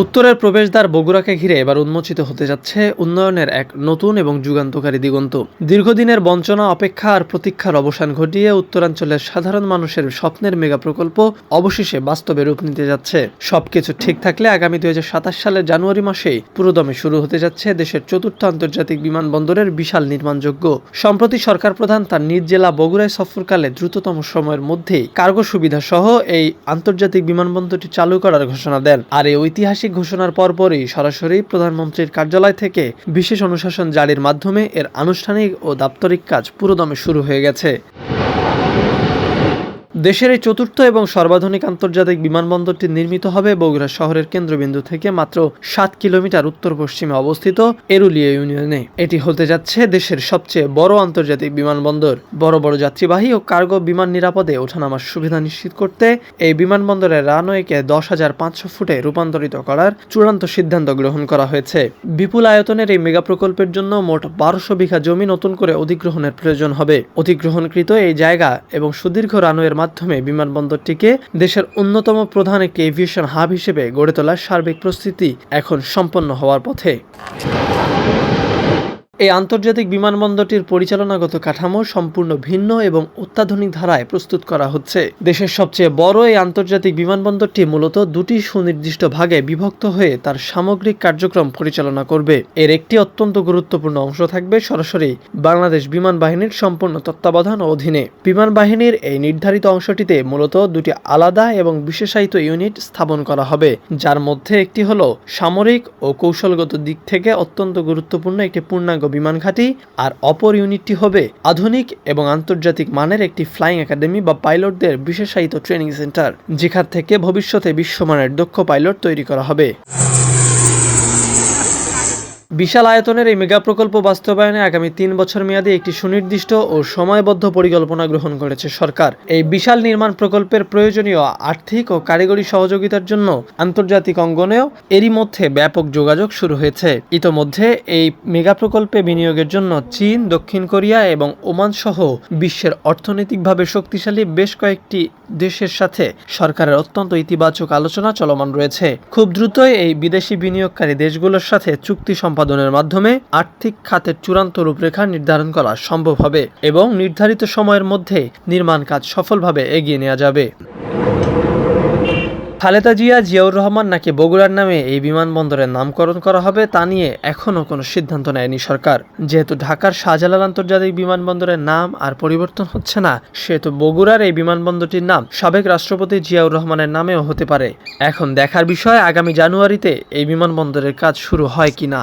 উত্তরের প্রবেশদ্বার বগুড়াকে ঘিরে এবার উন্মোচিত হতে যাচ্ছে উন্নয়নের এক নতুন এবং যুগান্তকারী দিগন্ত। দীর্ঘদিনের বঞ্চনা, অপেক্ষা আর প্রতীক্ষার অবসান ঘটিয়ে উত্তরাঞ্চলের সাধারণ মানুষের স্বপ্নের মেগা প্রকল্প অবশেষে বাস্তবে রূপ নিতে যাচ্ছে। সবকিছু ঠিক থাকলে আগামী 2027 সালের জানুয়ারি মাসেই পুরোদমে শুরু হতে যাচ্ছে দেশের চতুর্থ আন্তর্জাতিক বিমানবন্দরের বিশাল নির্মাণযোগ্য। সম্প্রতি সরকার প্রধান তার নিজ জেলা বগুড়ায় সফরকালে দ্রুততম সময়ের মধ্যেই কার্গো সুবিধা সহ এই আন্তর্জাতিক বিমানবন্দরটি চালু করার ঘোষণা দেন। আর এই ঐতিহাসিক ঘোষণার পরপরই সরাসরি প্রধানমন্ত্রীর কার্যালয় থেকে বিশেষ অনুশাসন জারির মাধ্যমে এর আনুষ্ঠানিক ও দাপ্তরিক কাজ পুরোদমে শুরু হয়ে গেছে। দেশের এই চতুর্থ এবং সর্বাধুনিক আন্তর্জাতিক বিমানবন্দরটি নির্মিত হবে বগুড়া শহরের কেন্দ্রবিন্দু থেকে মাত্র 7 কিলোমিটার উত্তর পশ্চিমে অবস্থিত এরুলিয়া ইউনিয়নে। এটি হতে যাচ্ছে দেশের সবচেয়ে বড় আন্তর্জাতিক বিমানবন্দর। বড় বড় যাত্রীবাহী ও কার্গো বিমান নিরাপদে ওঠানামার সুবিধা নিশ্চিত করতে এই বিমানবন্দরের রানওয়েকে 10,500 ফুটে রূপান্তরিত করার চূড়ান্ত সিদ্ধান্ত গ্রহণ করা হয়েছে। বিপুল আয়তনের এই মেগা প্রকল্পের জন্য মোট 1200 বিঘা জমি নতুন করে অধিগ্রহণের প্রয়োজন হবে। অধিগ্রহণকৃত এই জায়গা এবং সুদীর্ঘ রানওয়ের মাধ্যমে বিমানবন্দরটিকে দেশের অন্যতম প্রধান একটি এভিয়েশন হাব হিসেবে গড়ে তোলার সার্বিক প্রস্তুতি এখন সম্পন্ন হওয়ার পথে। এই আন্তর্জাতিক বিমানবন্দরটির পরিচালনাগত কাঠামো সম্পূর্ণ ভিন্ন এবং অত্যাধুনিক ধারায় প্রস্তুত করা হচ্ছে। দেশের সবচেয়ে বড় এই আন্তর্জাতিক বিমানবন্দরটি মূলত দুটি সুনির্দিষ্ট ভাগে বিভক্ত হয়ে তার সামগ্রিক কার্যক্রম পরিচালনা করবে। এর একটি অত্যন্ত গুরুত্বপূর্ণ অংশ থাকবে সরাসরি বাংলাদেশ বিমান বাহিনীর সম্পূর্ণ তত্ত্বাবধান অধীনে। বিমান বাহিনীর এই নির্ধারিত অংশটিতে মূলত দুটি আলাদা এবং বিশেষায়িত ইউনিট স্থাপন করা হবে, যার মধ্যে একটি হলো সামরিক ও কৌশলগত দিক থেকে অত্যন্ত গুরুত্বপূর্ণ একটি পূর্ণাঙ্গ বিমান ঘাঁটি, আর অপর ইউনিটটি হবে আধুনিক এবং আন্তর্জাতিক মানের একটি ফ্লাইং একাডেমি বা পাইলটদের বিশেষায়িত ট্রেনিং সেন্টার, যেখান থেকে ভবিষ্যতে বিশ্বমানের দক্ষ পাইলট তৈরি করা হবে। বিশাল আয়তনের এই মেগা প্রকল্প বাস্তবায়নে আগামী 3 বছর মেয়াদী একটি সুনির্দিষ্ট ও সময়বদ্ধ পরিকল্পনা গ্রহণ করেছে সরকার। এই বিশাল নির্মাণ প্রকল্পের প্রয়োজনীয় আর্থিক ও কারিগরি সহযোগিতার জন্য আন্তর্জাতিক অঙ্গনেও এরই মধ্যে ব্যাপক যোগাযোগ শুরু হয়েছে। ইতোমধ্যে এই মেগা প্রকল্পে বিনিয়োগের জন্য চীন, দক্ষিণ কোরিয়া এবং ওমান সহ বিশ্বের অর্থনৈতিকভাবে শক্তিশালী বেশ কয়েকটি দেশের সাথে সরকারের অত্যন্ত ইতিবাচক আলোচনা চলমান রয়েছে। খুব দ্রুতই এই বিদেশি বিনিয়োগকারী দেশগুলোর সাথে চুক্তি সম্পাদনের মাধ্যমে আর্থিক খাতের চূড়ান্ত রূপরেখা নির্ধারণ করা সম্ভব হবে এবং নির্ধারিত সময়ের মধ্যে নির্মাণ কাজ সফলভাবে এগিয়ে নেওয়া যাবে। খালেদা জিয়া, জিয়াউর রহমান নাকি বগুড়ার নামে এই বিমানবন্দরের নামকরণ করা হবে তা নিয়ে এখনও কোনো সিদ্ধান্ত নেয়নি সরকার। যেহেতু ঢাকার শাহজালাল আন্তর্জাতিক বিমানবন্দরের নাম আর পরিবর্তন হচ্ছে না, সেহেতু বগুড়ার এই বিমানবন্দরটির নাম সাবেক রাষ্ট্রপতি জিয়াউর রহমানের নামেও হতে পারে। এখন দেখার বিষয় আগামী জানুয়ারিতে এই বিমানবন্দরের কাজ শুরু হয় কিনা।